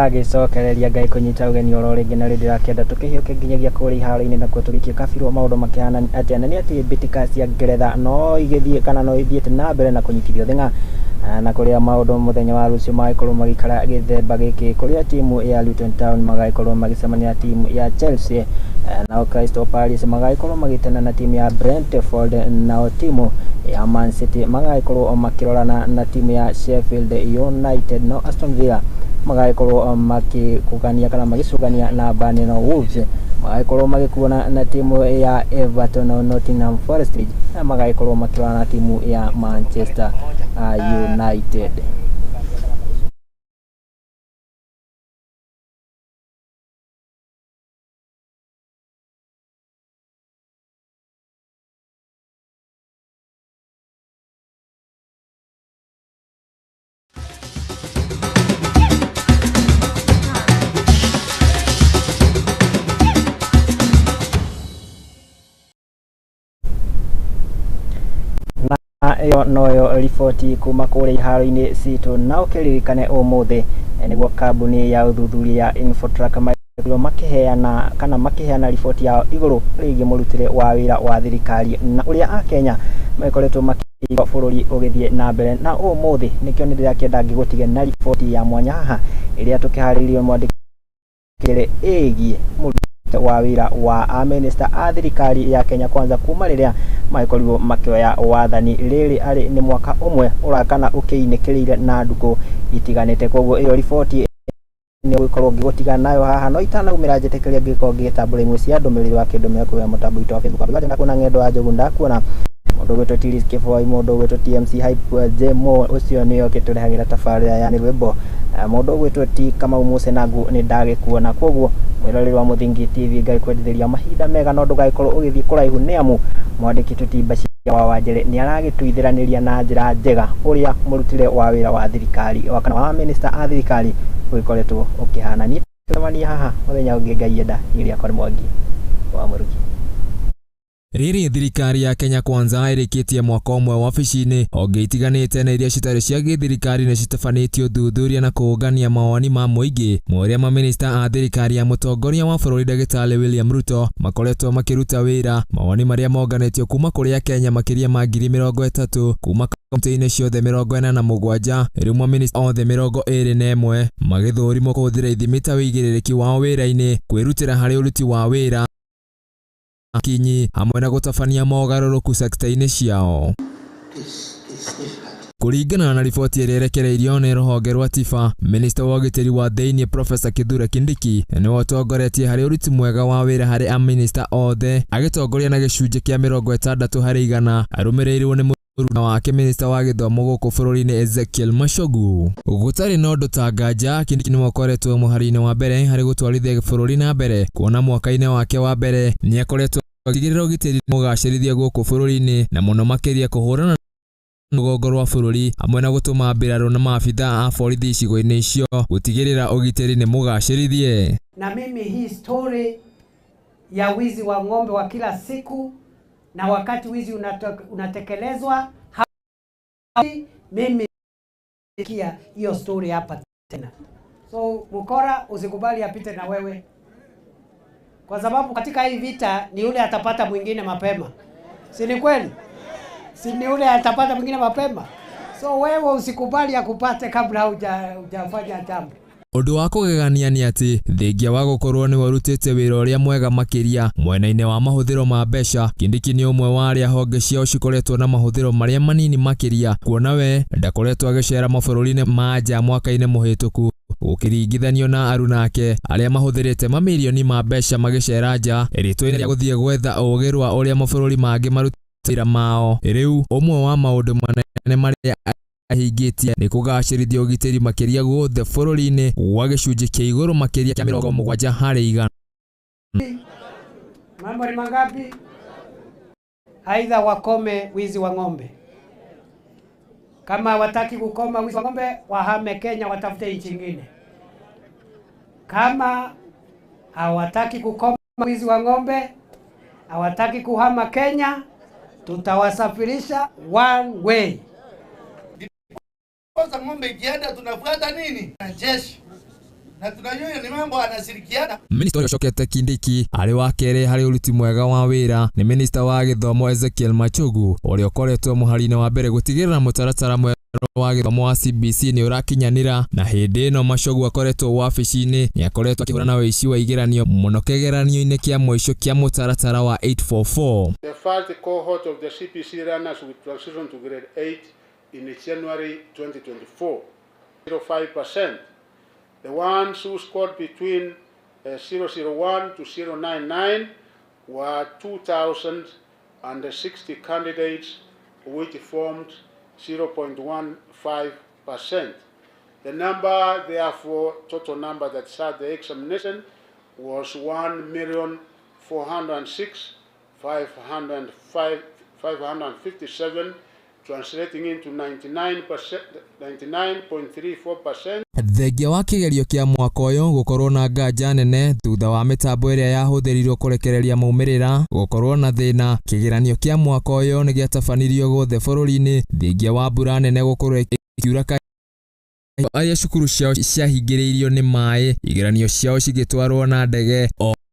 agicokereria Ngai kunyita ugeni oro ringi na rindira kenda tukihioke nginyagia kuri haro-ini na kuo tugikie kabirwo maundu makihana atia na ni ati mbitika cia Ngeretha no igithie kana no ithiete na mbere na kunyitithio thenga na kuria maundu muthenya wa rucio magikorwo magikara githemba giki kuria timu ya Luton Town magikorwo magicemania timu ya Chelsea na Crystal Palace magikorwo magitana na timu ya Brentford na timu ya Man City magikorwo makirorana na timu ya Sheffield United no Aston Villa magakorwo makikugania kana magicugania na Burnley Wolves magakorwo magikuona na timu ya Everton na Nottingham Forest na magakorwo makirana na timu ya Manchester United. Iyo noyo riboti kuma kuri haro-ini citu na ukiririkane umuthi niguo kambuni ya uthuthuria ya Infotrak makiheana riboti yao iguru rigi murutire wa wira wa thirikari na uria Akenya makoretwo makiiga bururi ugithie na mbere na umuthi nikio ndirira kienda ngigutige na riboti ya mwanya haha iria tukiharirio mwandikire egie wa wira wa minister a thirikari ya Kenya kwanza kuma riria maikorirwo makioya wathani riri ari ni mwaka umwe urakana ukiinikirire na nduko itiganite koguo iyo riboti ni gukorwo ngigutiga nayo haha no itana umira njetekeria ngiko ngitambura imwe cia ndumiriri wa kindu me kuya mutambo itu wa Facebook ngaja kuna ngendo wa jogu ndakuona mundu gwetu Tiris Kifoi mundu gwetu TMC Hype Jemo ucio niyo kiturihagira tafarira ya ni rwimbo mundu gwetu ti kama umuse nagu ni ndage kuona koguo mwiroreri wa Muthingi TV Ngai kwendithĩria mahinda mega no ndũgagĩkorwo ũgĩthiĩ kũraihu nĩ amu mwandĩki Tũtimba wa Wanjĩrĩ nĩ aragĩtuithĩranĩria na njĩra njega ũrĩa mũrutĩre wa wĩra wa thirikari kana wa minister a thirikari ũgĩkoretwo ũkĩhana. Niĩ tũcemania haha mũthenya ũngĩ Ngai enda iria kwa Mwangi wa Mũruki. Riri thirikari ya Kenya kwanza irikitie mwaka umwe wabici-ini onge itiganite na iria citari cia githirikari na citafanitio uthuthuria na kuungania mawoni ma muingi moria maminista a thirikari ya mutongoria wa bururi Ndagĩtarĩ William Ruto makoretwo makiruta wira mawoni maria monganitio kuma kuri Akenya makiria ma 30,000 kuma kaunti-ini ciothe 47 rimwe minista othe 21 magithũrimwo kuhuthira ithimi ta wĩigĩrĩrĩki wao wĩra-inĩ kwĩrutĩra harĩ ũruti wa wĩra kinyi hamwe na gũtabania mogarũrũku sekta-inĩ ciao. Kuringana na riboti ĩrĩa ĩrekereirio nĩ rũhonge rwa TIFA, minista wa ũgitĩri wa thĩinĩ Professor Kithure Kindiki nĩwe ũtongoretie harĩ ũruti mwega wa wĩra harĩ aminista othe agĩtongoria na gĩcunjĩ kĩa 60% arũmĩrĩirwo nĩ mũruna wake minista wa gĩthomo gũkũ bũrũri-inĩ Ezekiel Machogu. Gũtarĩ na ũndũ ta nganja, Kindiki nĩwe ũkoretwo mũhari-inĩ wa mbere harĩ gũtwarithia bũrũri na mbere kuona mwaka-inĩ wake wa mbere nĩ akoretwo agĩtigĩrĩra ũgitĩri mũgacĩrithia gũkũ bũrũri-inĩ na mũno makĩria kũhũrana rũgongo rwa bũrũri hamwe na gũtũma mbirarũ na maabitha a borithi icigo-inĩ icio gũtigĩrĩra ũgitĩri nĩ mũgacĩrithie. Na mimi hii story ya wizi wa ng'ombe wa kila siku na wakati wizi unatekelezwa mimi kia hiyo story hapa tena. So Mukora usikubali apite na wewe, kwa sababu katika hii vita ni yule atapata mwingine mapema, si ni kweli? Si ni yule atapata mwingine mapema, so wewe usikubali akupate kabla hujafanya jambo. Ũndũ wa kũgegania nĩ atĩ thengia wa gũkorwo nĩ warutĩte wĩra ũrĩa mwega makĩria mwena-inĩ wa mahũthĩro ma mbeca, Kindiki nĩ ũmwe wa arĩa honge ciao cikoretwo na mahũthĩro marĩa manini makĩria, kuona we ndakoretwo agĩcera mabũrũri-inĩ ma nja mwaka-inĩ mũhĩtũku ũkĩringithanio na aruna ake arĩa mahũthĩrĩte mamirioni ma mbeca magĩcera nja rĩtwa-inĩ rĩa gũthiĩ gwetha ũũgĩ rwa ũrĩa mabũrũri mangĩ marutĩra mao. Rĩu ũmwe wa maũndũ manene marĩa ahingĩtie nĩ kũgacĩrithia ũgitĩri makĩria guothe bũrũri-inĩ wa gĩcunjĩ kĩa igũrũ makĩria kĩa 70 harĩ 100. Mambo ni mangapi? Aidha wakome wizi wa ng'ombe. Kama wataki kukoma wizi wa ng'ombe, wahame Kenya watafute nchi nyingine. Kama hawataki kukoma wizi wa ng'ombe, hawataki kuhama Kenya, tutawasafirisha one way. Kwanza ng'ombe ikienda tunafuata nini? Na jeshi. na tunajua ni mambo anashirikiana. Minister Gachagua Kindiki ari wa kere hari uruti mwega wa wira ni minister wa githomo Ezekiel Machogu uri ukoretwo muharine wa mbere gutigirira mutaratara mwega wa githomo wa CBC ni urakinyanira na hindi ino Machogu akoretwo wabici-ini ni akoretwo akihurana wici wa igeranio muno kegeranio-ini kia mwisho kia mutaratara wa 844. The first cohort of the CBC runners will transition to grade 8 in January 2024, 0.5%. The ones who scored between 001 to 099 were 2,060 candidates, which formed 0.15%. The number, therefore, total number that sat the examination was 1,406,557, translating into 99.34%. Thengia wa kigerio kia mwaka uyu gukorwo na nganja nene thutha wa mitambo iria yahuthirirwo kurekereria maumirira gukorwo na thina. Kigeranio kia mwaka uyu ni giatabanirio guothe bururi-ini thengia wa mbura nene gukorwo ikiura aria cukuru ciao ciahingĩrĩirio nĩ maĩ, igeranio ciao cigĩtwarwo na ndege.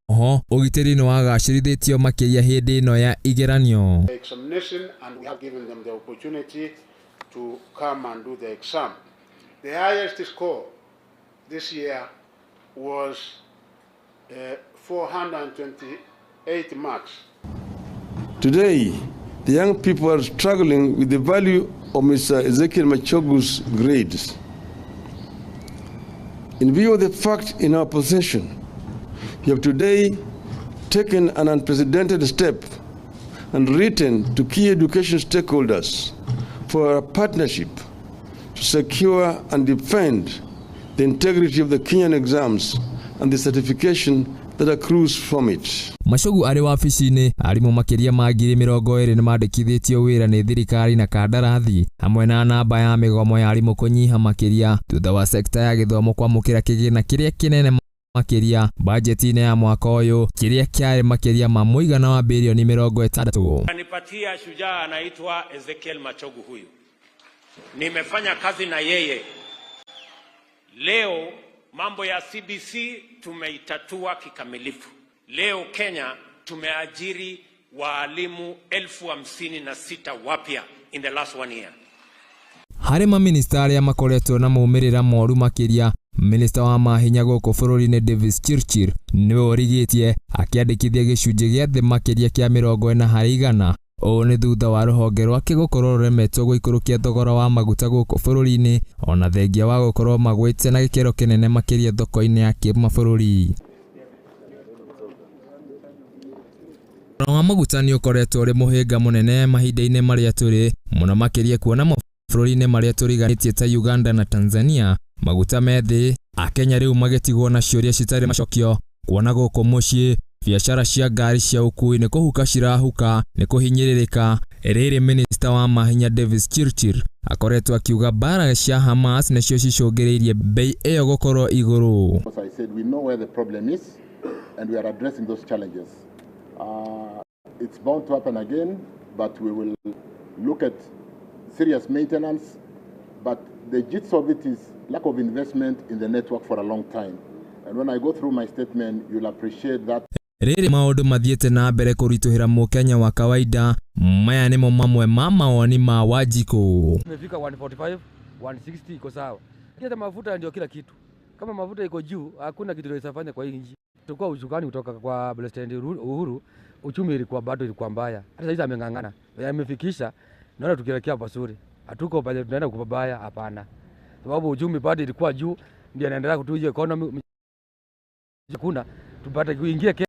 Oho ugitĩri nĩ wagacĩrithĩtio makĩria hĩndĩ ĩno ya igeranio. Examination, and we have given them the opportunity to come and do the exam. The highest score this year was 428 marks. Today, the young people are struggling with the value of Mr. Ezekiel Machogu's grades. In view of the fact in our possession, we have today taken an unprecedented step and written to key education stakeholders for a partnership to secure and defend the integrity of the Kenyan exams and the certification that accrues from it. Machogu ari wabici-ini arimu makiria ma 20,000 ni mandikithitio wira ni thirikari na kandarathi hamwe na namba ya migomo ya arimu kunyiha makiria thutha wa sekta ya githomo kwamukira kigina kiria kinene makiria bajeti-ini ya mwaka uyu kiria kiari makiria ma muigana wa bilioni 60. Anipatia shujaa anaitwa Ezekiel Machogu huyu. Nimefanya kazi na yeye. Leo mambo ya CBC tumeitatua kikamilifu. Leo Kenya tumeajiri walimu 56,000 wapya in the last 1 year. Hari maminista aria makoretwo na maumirira moru makiria, minista wa mahinya guku bururi-ini Davis Chirchir niwe origitie akiandikithia gicunji gia thi makiria kia 40% o ni thutha wa ruhonge rwake gukorwo ruremetwo guikurukia thogora wa maguta guku bururi-ini ona thengia wa gukorwo magwite na gikero kinene makiria thoko-ini ya kimabũrũri. Wa maguta ni ukoretwo uri muhinga munene mahinda-ini maria turi muno makiria kuona mabũrũri-ini maria turiganitie ta Uganda na Tanzania maguta methi. Akenya riu magitigwo na ciuria citari macokio kuona guku mucii biashara cia ngari cia ukui ni kuhuka cirahuka ni kuhinyiririka. Riri minista wa mahinya Davis Chirchir akoretwo akiuga bara cia Hamas nacio cicũngĩrĩirie bei iyo gukorwo iguru. As I said, we know where the problem is and we are addressing those challenges. It's bound to happen again, but we will look at serious maintenance. But the gist of it is lack of investment in the network for a long time. And when I go through my statement, you'll appreciate that. Riri maundu mathiete na mbere kurituhira mukenya wa kawaida. Maya nimo mamwe ma mawoni ma Wanjiku. Tumefika 145, 160 iko sawa. Hata mafuta ndio kila kitu. Kama mafuta iko juu, hakuna kitu tunaweza fanya kwa hii nchi. Tulikuwa ushukani kutoka kwa President Uhuru, uchumi ilikuwa bado ilikuwa mbaya. Hata sasa ameng'ang'ana. Amefikisha, naona tukielekea pazuri. Hatuko pale tunaenda kubaya, hapana. Sababu uchumi bado ilikuwa juu, ndio anaendelea kutuja economy. Kuna tupate kuingia Kenya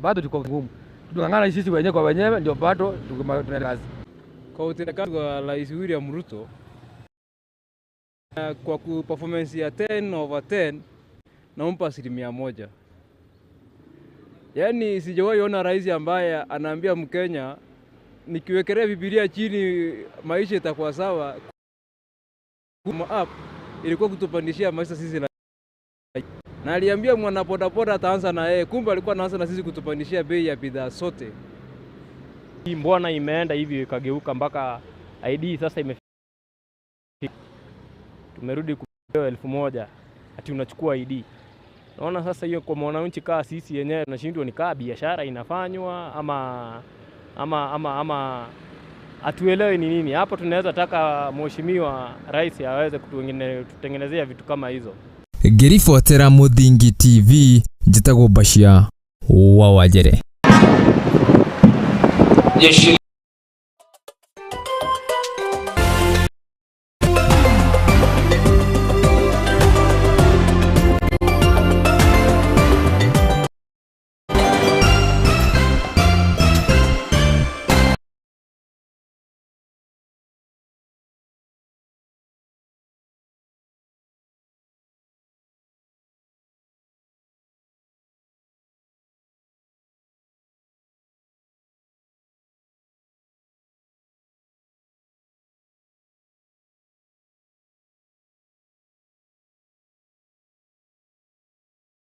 bado tuko ngumu. Tunang'ang'ana sisi wenyewe kwa wenyewe ndio bado tunaendelea kazi. Kwa utendakazi wa Rais William Ruto kwa performance ya 10/10 naompa 100%. Yaani sijawahi ona rais ambaye anaambia Mkenya nikiwekelea Biblia chini maisha itakuwa sawa. Kuma up ilikuwa kutupandishia maisha sisi na aliambia mwana bodaboda ataanza na yeye, kumbe alikuwa anaanza na sisi kutupandishia bei ya bidhaa sote. Hii mbona imeenda hivi ikageuka mpaka ID sasa imefika. Tumerudi kupewa 1,000. ati unachukua ID. Naona sasa hiyo kwa mwananchi kaa sisi yenyewe tunashindwa ni kaa biashara inafanywa ama atuelewe ni nini. Hapo tunaweza taka mheshimiwa rais aweze kututengenezea vitu kama hizo. Ngiribotera Muthingi TV, njitagwo Bashia wa Wajere.